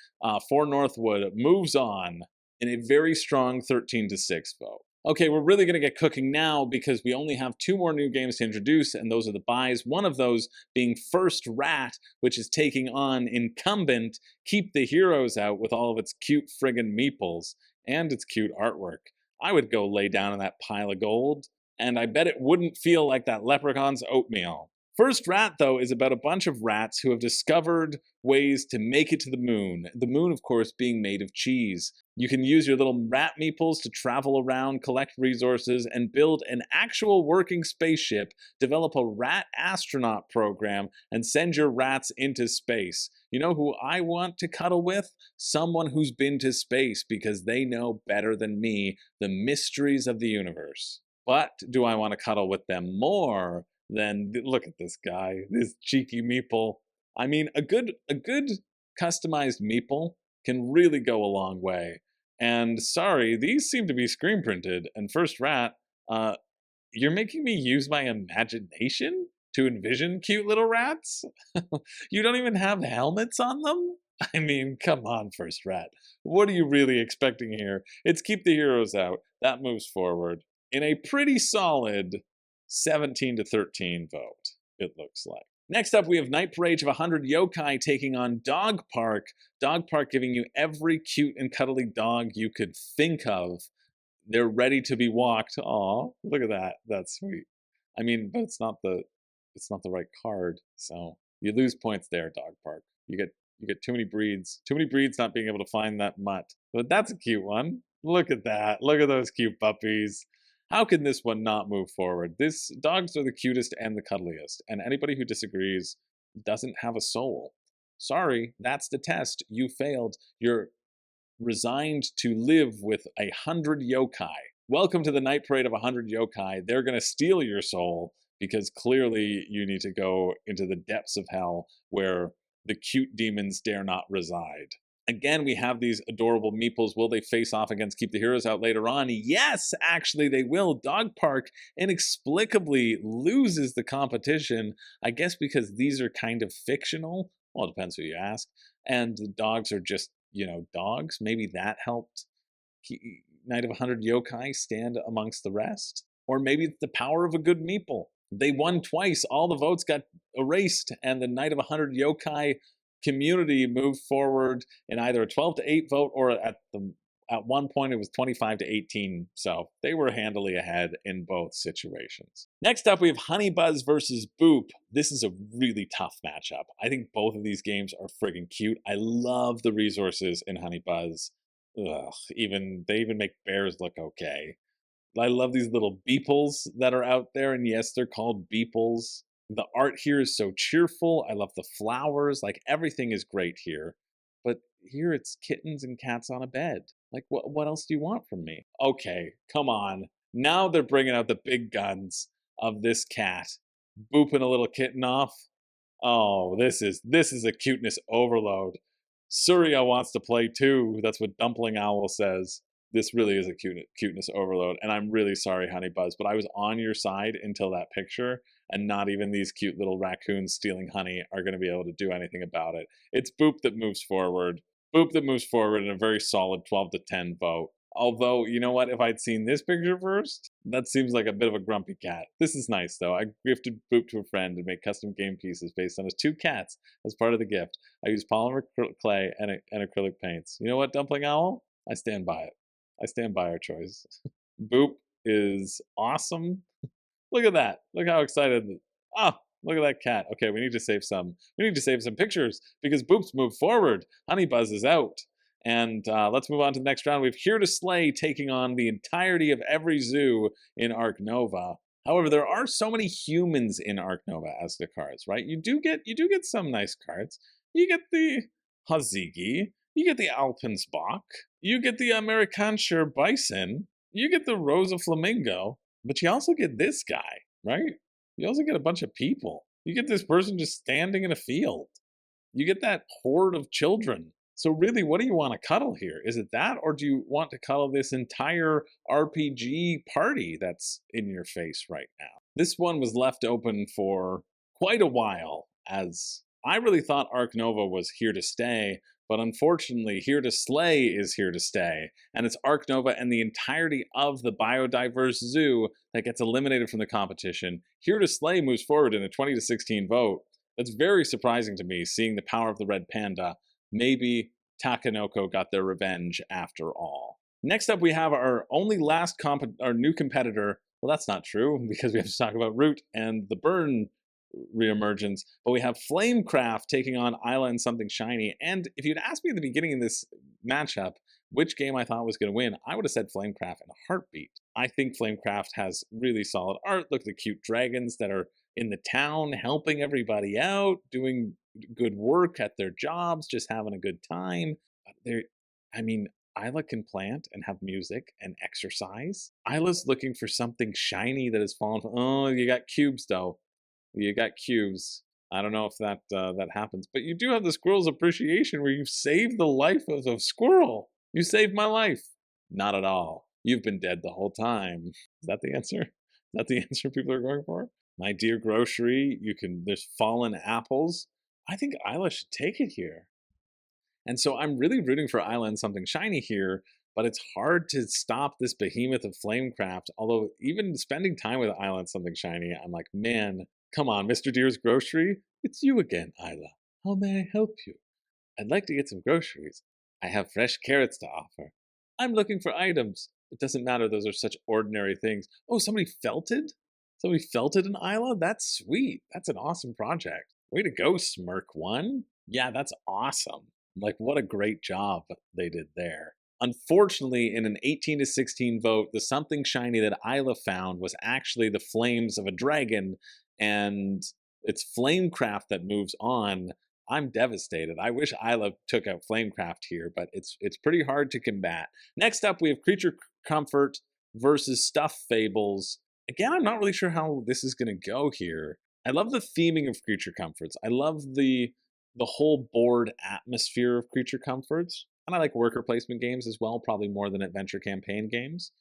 S2: For Northwood moves on in a very strong 13-6 vote. Okay, we're really going to get cooking now because we only have 2 more new games to introduce, and those are the buys. One of those being First Rat, which is taking on incumbent Keep the Heroes Out with all of its cute friggin' meeples and its cute artwork. I would go lay down in that pile of gold, and I bet it wouldn't feel like that leprechaun's oatmeal. First Rat, though, is about a bunch of rats who have discovered ways to make it to the moon. The moon, of course, being made of cheese. You can use your little rat meeples to travel around, collect resources, and build an actual working spaceship, develop a rat astronaut program, and send your rats into space. You know who I want to cuddle with? Someone who's been to space, because they know better than me the mysteries of the universe. But do I want to cuddle with them more? Then look at this guy, this cheeky meeple. I mean, a good customized meeple can really go a long way. And sorry, these seem to be screen printed. And First Rat, you're making me use my imagination to envision cute little rats? You don't even have helmets on them? I mean, come on, First Rat. What are you really expecting here? It's Keep the Heroes Out. That moves forward in a pretty solid 17-13 vote, it looks like. Next up, we have Night Parade of 100 Yokai taking on Dog Park. Dog Park giving you every cute and cuddly dog you could think of. They're ready to be walked. Aw, look at that. That's sweet. I mean, but it's not the right card, so you lose points there, Dog Park. You get too many breeds. Too many breeds not being able to find that mutt. But that's a cute one. Look at that. Look at those cute puppies. How can this one not move forward? Dogs are the cutest and the cuddliest, and anybody who disagrees doesn't have a soul. Sorry, that's the test. You failed. You're resigned to live with 100 yokai. Welcome to the Night Parade of 100 yokai. They're going to steal your soul because clearly you need to go into the depths of hell where the cute demons dare not reside. Again, we have these adorable meeples. Will they face off against Keep the Heroes Out later on? Yes, actually they will. Dog Park inexplicably loses the competition, I guess because these are kind of fictional. Well, it depends who you ask. And the dogs are just, dogs. Maybe that helped Night of 100 Yokai stand amongst the rest. Or maybe it's the power of a good meeple. They won twice. All the votes got erased, and the Night of 100 Yokai community moved forward in either a 12-8 vote, or at one point it was 25-18. So they were handily ahead in both situations. Next up, we have Honeybuzz versus Boop. This is a really tough matchup. I think both of these games are friggin' cute. I love the resources in Honeybuzz. Ugh, they even make bears look okay. I love these little beeples that are out there, and yes, they're called beeples. The art here is so cheerful. I love the flowers. Like, everything is great here. But here it's kittens and cats on a bed. Like, what else do you want from me? Okay, come on. Now they're bringing out the big guns of this cat. Booping a little kitten off. Oh, this is a cuteness overload. Surya wants to play too. That's what Dumpling Owl says. This really is a cuteness overload. And I'm really sorry, Honeybuzz, but I was on your side until that picture. And not even these cute little raccoons stealing honey are going to be able to do anything about it. It's Boop that moves forward. Boop that moves forward in a very solid 12-10 vote. Although, you know what? If I'd seen this picture first, that seems like a bit of a grumpy cat. This is nice, though. I gifted Boop to a friend and made custom game pieces based on his 2 cats as part of the gift. I used polymer clay and acrylic paints. You know what, Dumpling Owl? I stand by it. I stand by our choice. Boop is awesome. Look at that. Look how excited. Oh, look at that cat. Okay, we need to save some. We need to save some pictures because Boop's moved forward. Honeybuzz is out. And let's move on to the next round. We have Here to Slay taking on the entirety of every zoo in Ark Nova. However, there are so many humans in Ark Nova as the cards, right? You do get some nice cards. You get the Hazigi. You get the Alpenstock, you get the Amerikanischer Bison, you get the Rosa Flamingo, but you also get this guy, right? You also get a bunch of people. You get this person just standing in a field. You get that horde of children. So really, what do you want to cuddle here? Is it that, or do you want to cuddle this entire RPG party that's in your face right now? This one was left open for quite a while, as I really thought Arc Nova was here to stay, but unfortunately, Here to Slay is here to stay, and it's Arc Nova and the entirety of the biodiverse zoo that gets eliminated from the competition. Here to Slay moves forward in a 20-16 vote. That's very surprising to me, seeing the power of the red panda. Maybe Takenoko got their revenge after all. Next up, we have our our new competitor. Well, that's not true, because we have to talk about Root and the Burn reemergence, but we have Flamecraft taking on Eila and Something Shiny. And if you'd asked me at the beginning of this matchup which game I thought was going to win, I would have said Flamecraft in a heartbeat. I think Flamecraft has really solid art. Look at the cute dragons that are in the town helping everybody out, doing good work at their jobs, just having a good time. I mean, Eila can plant and have music and exercise. Isla's looking for something shiny that has fallen from, oh, you got cubes though. You got cubes. I don't know if that happens, but you do have the Squirrel's Appreciation where you've saved the life of a squirrel. You saved my life. Not at all. You've been dead the whole time. Is that the answer? Is that the answer people are going for? My dear grocery, there's fallen apples. I think Eila should take it here. And so I'm really rooting for Eila and Something Shiny here, but it's hard to stop this behemoth of Flamecraft. Although even spending time with Eila and Something Shiny, I'm like, man, come on, Mr. Deer's Grocery. It's you again, Eila. How may I help you? I'd like to get some groceries. I have fresh carrots to offer. I'm looking for items. It doesn't matter, those are such ordinary things. Oh, somebody felted? Somebody felted an Eila? That's sweet. That's an awesome project. Way to go, Smirk1. Yeah, that's awesome. Like, what a great job they did there. Unfortunately, in an 18-16 vote, the Something Shiny that Eila found was actually the flames of a dragon, and it's Flamecraft that moves on. I'm devastated. I wish Eila took out Flamecraft here, but it's pretty hard to combat. Next up, we have Creature Comfort versus Stuffed Fables. Again, I'm not really sure how this is going to go here. I love the theming of Creature Comforts. I love the whole board atmosphere of Creature Comforts. And I like worker placement games as well, probably more than adventure campaign games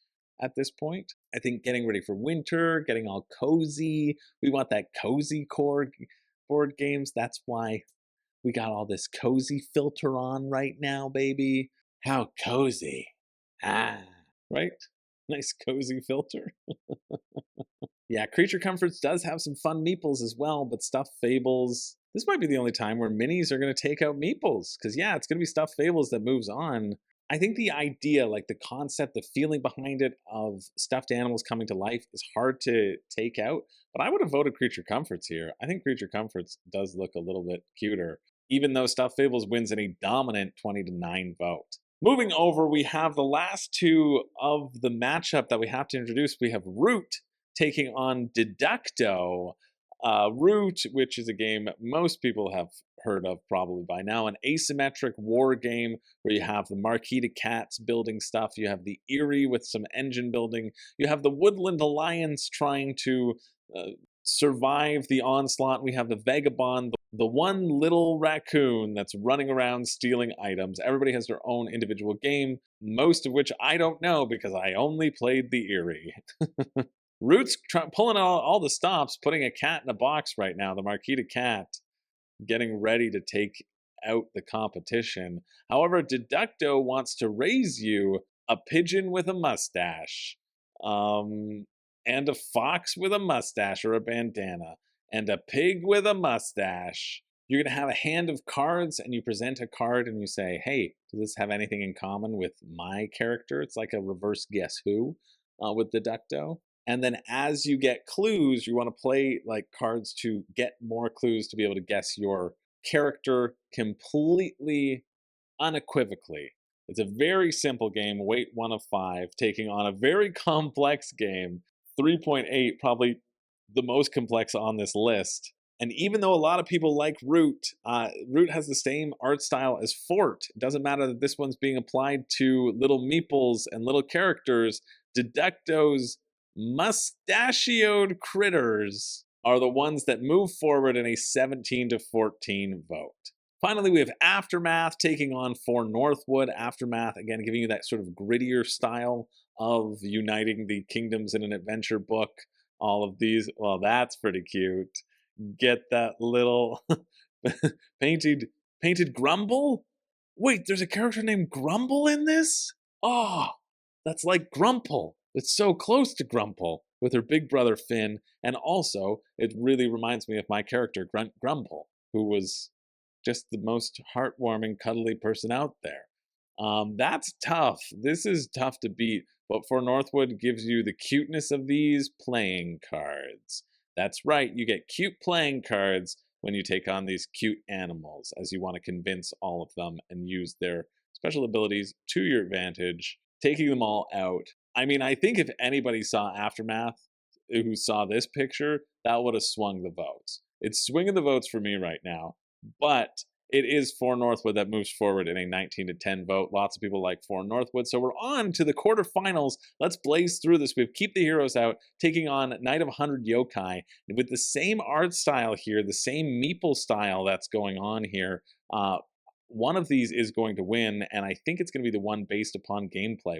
S2: at this point. I think getting ready for winter, getting all cozy. We want that cozy core board games. That's why we got all this cozy filter on right now, baby. How cozy. Ah, right? Nice cozy filter. Yeah, Creature Comforts does have some fun meeples as well, but Stuffed Fables, this might be the only time where minis are going to take out meeples, because yeah, it's going to be Stuffed Fables that moves on. I think the idea, like the concept, the feeling behind it of stuffed animals coming to life is hard to take out, but I would have voted Creature Comforts here. I think Creature Comforts does look a little bit cuter, even though Stuffed Fables wins in a dominant 20-9 vote. Moving over, we have the last two of the matchup that we have to introduce. We have Root taking on Deduckto. Root, which is a game most people have heard of probably by now, an asymmetric war game where you have the Marquis de Cats building stuff, you have the Eerie with some engine building, you have the Woodland Alliance trying to survive the onslaught, we have the Vagabond, the one little raccoon that's running around stealing items. Everybody has their own individual game, most of which I don't know because I only played the Eerie. Root's pulling out all the stops, putting a cat in a box right now, the Marquis de Cat, getting ready to take out the competition. However, Deduckto wants to raise you a pigeon with a mustache, and a fox with a mustache or a bandana, and a pig with a mustache. You're going to have a hand of cards, and you present a card and you say, hey, does this have anything in common with my character? It's like a reverse Guess Who with Deduckto. And then as you get clues, you want to play like cards to get more clues to be able to guess your character completely unequivocally. It's a very simple game, weight 1 of 5, taking on a very complex game, 3.8, probably the most complex on this list. And even though a lot of people like Root, Root has the same art style as Fort. It doesn't matter that this one's being applied to little meeples and little characters. Deduckto's mustachioed critters are the ones that move forward in a 17 to 14 vote. Finally, we have Aftermath taking on For Northwood. Aftermath, again, giving you that sort of grittier style of uniting the kingdoms in an adventure book. All of these, well, that's pretty cute. Get that little painted Grumble? Wait, there's a character named Grumble in this? Oh, that's like Grumple. It's so close to Grumple with her big brother Finn. And also, it really reminds me of my character, Grumble, who was just the most heartwarming, cuddly person out there. That's tough. This is tough to beat. But For Northwood gives you the cuteness of these playing cards. That's right, you get cute playing cards when you take on these cute animals, as you want to convince all of them and use their special abilities to your advantage, taking them all out. I mean, I think if anybody saw Aftermath who saw this picture, that would have swung the votes. It's swinging the votes for me right now, but it is For Northwood that moves forward in a 19 to 10 vote. Lots of people like For Northwood. So we're on to the quarterfinals. Let's blaze through this. We have Keep the Heroes Out, taking on Knight of 100 Yokai. With the same art style here, the same meeple style that's going on here. One of these is going to win, and I think it's going to be the one based upon gameplay.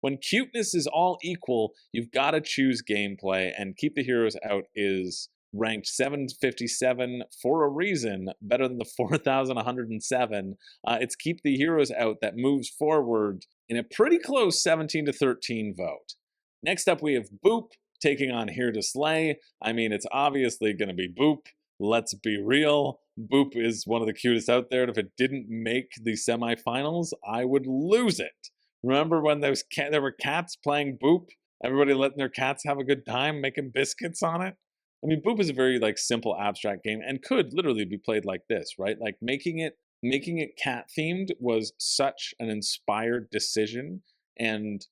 S2: When cuteness is all equal, you've got to choose gameplay, and Keep the Heroes Out is ranked 757 for a reason, better than the 4,107. It's Keep the Heroes Out that moves forward in a pretty close 17 to 13 vote. Next up, we have Boop taking on Here to Slay. I mean, it's obviously going to be Boop. Let's be real. Boop is one of the cutest out there, and if it didn't make the semifinals, I would lose it. Remember when there were cats playing Boop? Everybody letting their cats have a good time, making biscuits on it? I mean, Boop is a very simple abstract game and could literally be played like this, right? Like making it cat themed was such an inspired decision and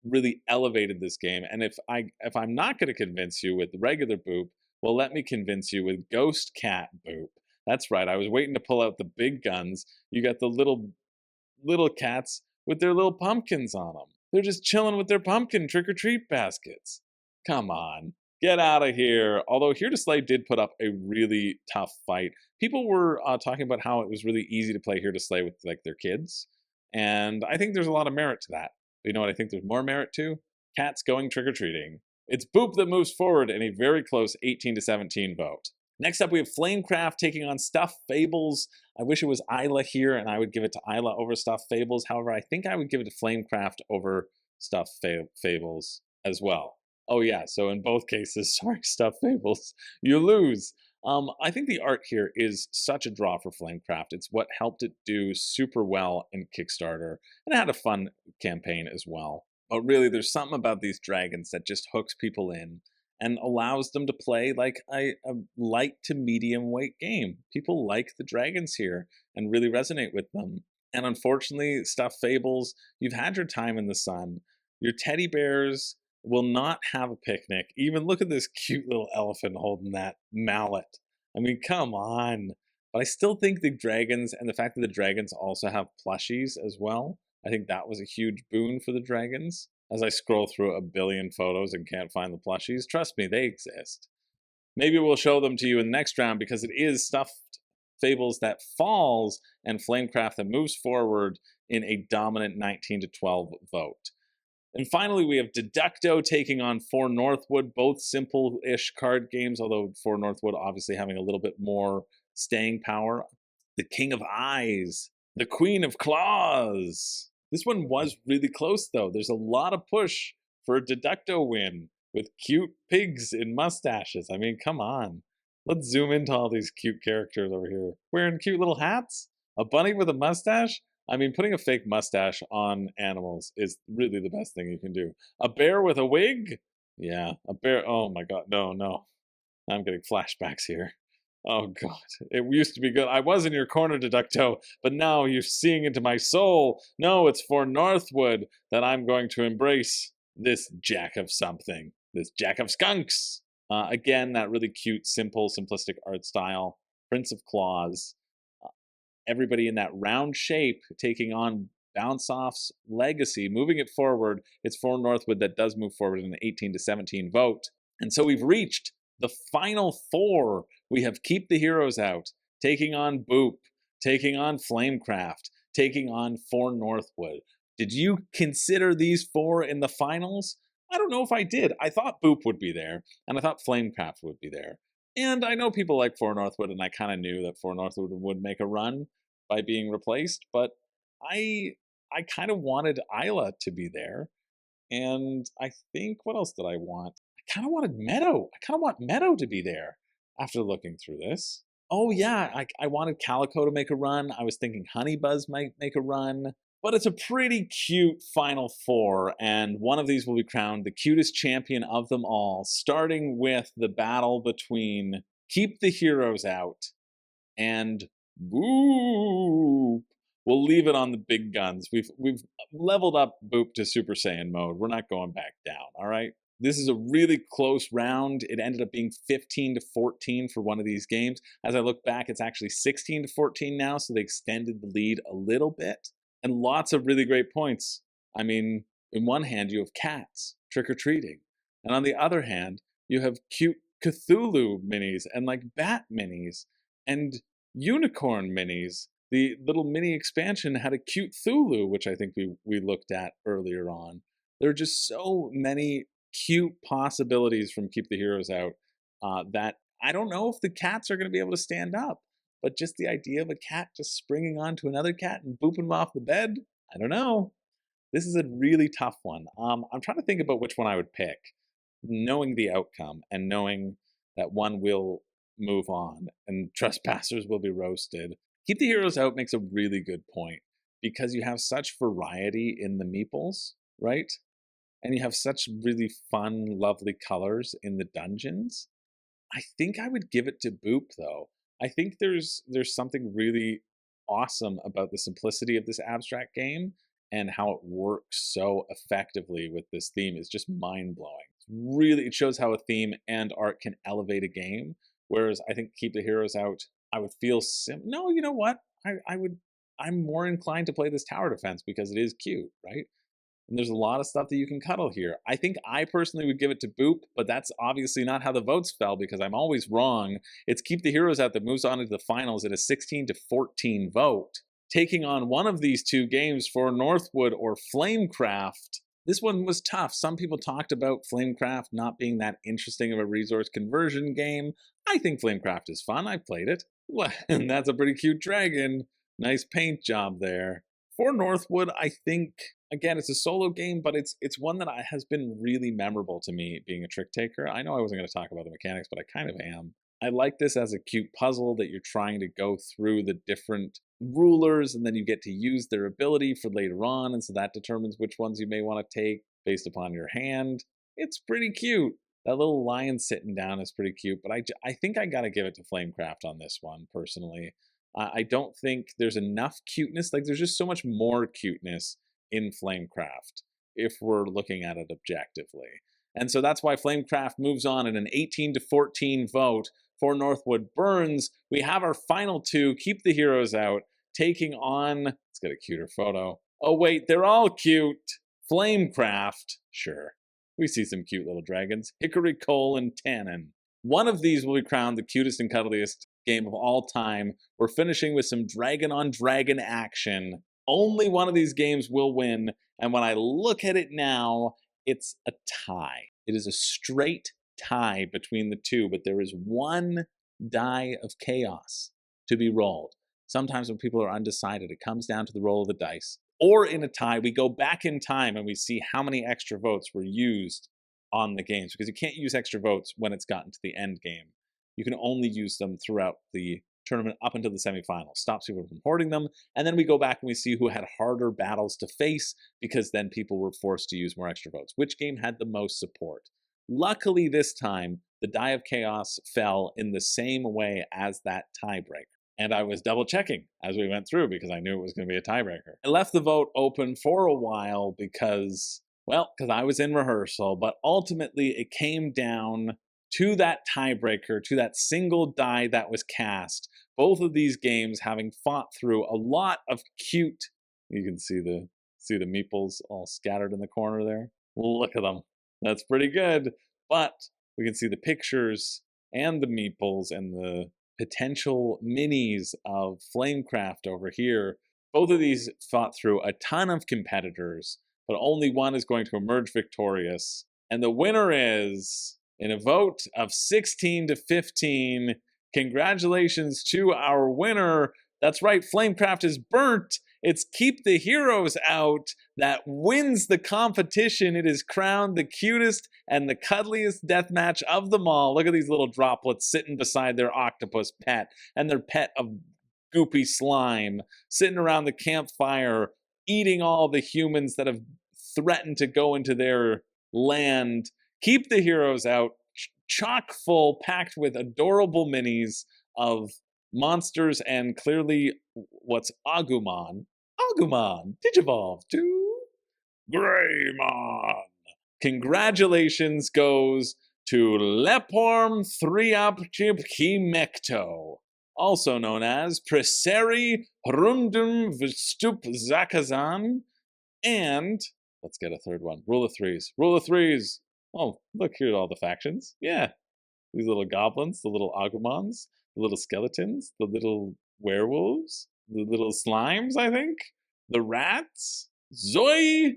S2: really elevated this game. And if I'm not going to convince you with regular Boop, well, let me convince you with Ghost Cat Boop. That's right. I was waiting to pull out the big guns. You got the little cats with their little pumpkins on them. They're just chilling with their pumpkin trick-or-treat baskets. Come on. Get out of here. Although Here to Slay did put up a really tough fight. People were talking about how it was really easy to play Here to Slay with their kids. And I think there's a lot of merit to that. But you know what I think there's more merit to? Cats going trick-or-treating. It's Boop that moves forward in a very close 18 to 17 vote. Next up, we have Flamecraft taking on Stuffed Fables. I wish it was Eila here, and I would give it to Eila over Stuffed Fables. However, I think I would give it to Flamecraft over Stuffed Fables as well. Oh yeah, so in both cases, sorry, Stuffed Fables, you lose. I think the art here is such a draw for Flamecraft. It's what helped it do super well in Kickstarter, and it had a fun campaign as well. But really, there's something about these dragons that just hooks people in and allows them to play like a light to medium weight game. People like the dragons here and really resonate with them. And unfortunately, Stuffed Fables, you've had your time in the sun. Your teddy bears will not have a picnic. Even look at this cute little elephant holding that mallet. I mean, come on. But I still think the dragons, and the fact that the dragons also have plushies as well, I think that was a huge boon for the dragons. As I scroll through a billion photos and can't find the plushies, trust me, they exist. Maybe we'll show them to you in the next round because it is Stuffed Fables that falls and Flamecraft that moves forward in a dominant 19 to 12 vote. And finally, we have Deduckto taking on For Northwood, both simple-ish card games, although For Northwood obviously having a little bit more staying power. The King of Eyes, the Queen of Claws. This one was really close, though. There's a lot of push for a Deduckto win with cute pigs in mustaches. I mean, come on. Let's zoom into all these cute characters over here. Wearing cute little hats? A bunny with a mustache? I mean, putting a fake mustache on animals is really the best thing you can do. A bear with a wig? Yeah, a bear. Oh my god, no. I'm getting flashbacks here. Oh god, it used to be good. I was in your corner, Deduckto, but now you're seeing into my soul. No, it's For Northwood that I'm going to embrace this jack of something. This jack of skunks. Again, that really cute, simple, simplistic art style. Prince of Claws. Uh, Everybody in that round shape taking on BounceOff's legacy, moving it forward. It's For Northwood that does move forward in an 18-17 vote. And so we've reached the final four. We have Keep the Heroes Out, taking on Boop, taking on Flamecraft, taking on For Northwood. Did you consider these four in the finals? I don't know if I did. I thought Boop would be there, and I thought Flamecraft would be there. And I know people like For Northwood, and I kind of knew that For Northwood would make a run by being replaced, but I I kind of wanted Eila to be there. And I think, what else did I want? I kind of wanted Meadow. I kind of want Meadow to be there after looking through this. Oh, yeah, I wanted Calico to make a run. I was thinking Honeybuzz might make a run. But it's a pretty cute final four, and one of these will be crowned the cutest champion of them all, starting with the battle between Keep the Heroes Out and Boop. We'll leave it on the big guns. We've leveled up Boop to Super Saiyan mode. We're not going back down, all right? This is a really close round. It ended up being 15-14 for one of these games. As I look back, it's actually 16-14 now, so they extended the lead a little bit. And lots of really great points. I mean, in one hand, you have cats trick-or-treating. And on the other hand, you have cute Cthulhu minis and like bat minis and unicorn minis. The little mini expansion had a cute Thulu, which I think we looked at earlier on. There are just so many cute possibilities from Keep the Heroes Out that I don't know if the cats are going to be able to stand up. But just the idea of a cat just springing onto another cat and booping them off the bed, I don't know. This is a really tough one. I'm trying to think about which one I would pick, knowing the outcome and knowing that one will move on and trespassers will be roasted. Keep the Heroes Out makes a really good point because you have such variety in the meeples, right? And you have such really fun, lovely colors in the dungeons. I think I would give it to Boop though. I think there's something really awesome about the simplicity of this abstract game and how it works so effectively with this theme is just mind-blowing. Really, it shows how a theme and art can elevate a game. Whereas I think Keep the Heroes Out, I would feel no, you know what? I'm more inclined to play this tower defense because it is cute, right? And there's a lot of stuff that you can cuddle here. I think I personally would give it to Boop, but that's obviously not how the votes fell because I'm always wrong. It's Keep the Heroes Out that moves on into the finals at a 16-14 vote. Taking on one of these two games For Northwood or Flamecraft. This one was tough. Some people talked about Flamecraft not being that interesting of a resource conversion game. I think Flamecraft is fun. I've played it. Well, and that's a pretty cute dragon. Nice paint job there. For Northwood, I think, again, it's a solo game, but it's one that has been really memorable to me being a trick taker. I know I wasn't going to talk about the mechanics, but I kind of am. I like this as a cute puzzle that you're trying to go through the different rulers, and then you get to use their ability for later on, and so that determines which ones you may want to take based upon your hand. It's pretty cute. That little lion sitting down is pretty cute, but I think I got to give it to Flamecraft on this one, personally. I don't think there's enough cuteness. Like, there's just so much more cuteness in Flamecraft if we're looking at it objectively. And so that's why Flamecraft moves on in an 18-14 vote. For Northwood burns. We have our final two, Keep the Heroes Out, taking on, let's get a cuter photo. Oh wait, they're all cute. Flamecraft, sure. We see some cute little dragons. Hickory, Cole, and Tannen. One of these will be crowned the cutest and cuddliest game of all time. We're finishing with some dragon-on-dragon action. Only one of these games will win, and when I look at it now, it's a tie. It is a straight tie between the two, but there is one die of chaos to be rolled. Sometimes when people are undecided, it comes down to the roll of the dice. Or in a tie, we go back in time and we see how many extra votes were used on the games, because you can't use extra votes when it's gotten to the end game. You can only use them throughout the tournament up until the semifinals. Stops people from hoarding them, and then we go back and we see who had harder battles to face, because then people were forced to use more extra votes. Which game had the most support? Luckily this time, the die of chaos fell in the same way as that tiebreaker. And I was double checking as we went through because I knew it was going to be a tiebreaker. I left the vote open for a while because I was in rehearsal, but ultimately it came down to that tiebreaker, to that single die that was cast. Both of these games having fought through a lot of cute, you can see the meeples all scattered in the corner there. Look at them. That's pretty good. But we can see the pictures and the meeples and the potential minis of Flamecraft over here. Both of these fought through a ton of competitors, but only one is going to emerge victorious. And the winner is, in a vote of 16 to 15, congratulations to our winner. That's right, Flamecraft is burnt. It's Keep the Heroes Out that wins the competition. It is crowned the cutest and the cuddliest deathmatch of them all. Look at these little droplets sitting beside their octopus pet and their pet of goopy slime, sitting around the campfire, eating all the humans that have threatened to go into their land. Keep the Heroes Out, chock full, packed with adorable minis of monsters and clearly what's Agumon. Agumon, Digivolve to Greymon. Congratulations goes to Leporm 3-Up Himekto, also known as Preseri Rumdum Vstup Zakazan, and let's get a third one. Rule of threes. Rule of threes. Oh, look, here are all the factions. Yeah. These little goblins, the little agumons, the little skeletons, the little werewolves, the little slimes, I think, the rats. Zoi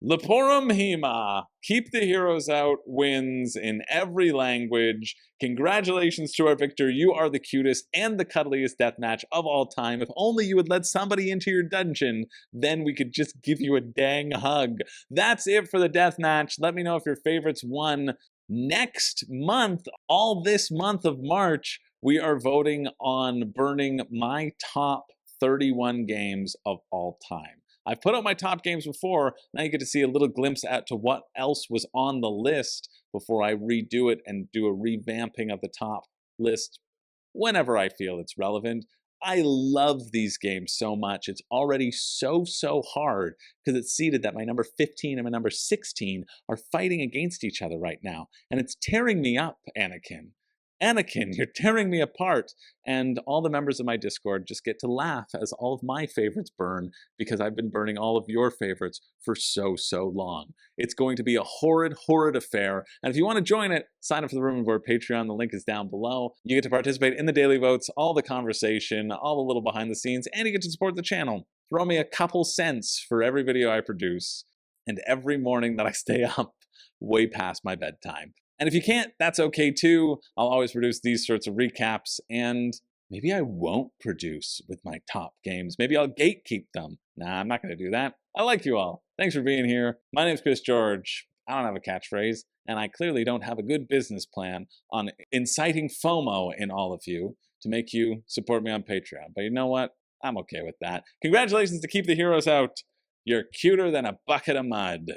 S2: Leporum Hema. Keep the Heroes Out wins in every language. Congratulations to our victor. You are the cutest and the cuddliest deathmatch of all time. If only you would let somebody into your dungeon, then we could just give you a dang hug. That's it for the deathmatch. Let me know if your favorites won. Next month, all this month of March, we are voting on burning my top 31 games of all time. I've put out my top games before. Now you get to see a little glimpse at to what else was on the list before I redo it and do a revamping of the top list whenever I feel it's relevant. I love these games so much. It's already so hard because it's seeded that my number 15 and my number 16 are fighting against each other right now. And it's tearing me up, Anakin. Anakin, you're tearing me apart. And all the members of my Discord just get to laugh as all of my favorites burn because I've been burning all of your favorites for so long. It's going to be a horrid affair. And if you want to join it, sign up for the Room and Board Patreon. The link is down below. You get to participate in the daily votes, all the conversation, all the little behind the scenes, and you get to support the channel. Throw me a couple cents for every video I produce and every morning that I stay up way past my bedtime. And if you can't, that's okay too. I'll always produce these sorts of recaps, and maybe I won't produce with my top games. Maybe I'll gatekeep them. Nah, I'm not going to do that. I like you all. Thanks for being here. My name's Chris George. I don't have a catchphrase, and I clearly don't have a good business plan on inciting FOMO in all of you to make you support me on Patreon. But you know what? I'm okay with that. Congratulations to Keep the Heroes Out. You're cuter than a bucket of mud.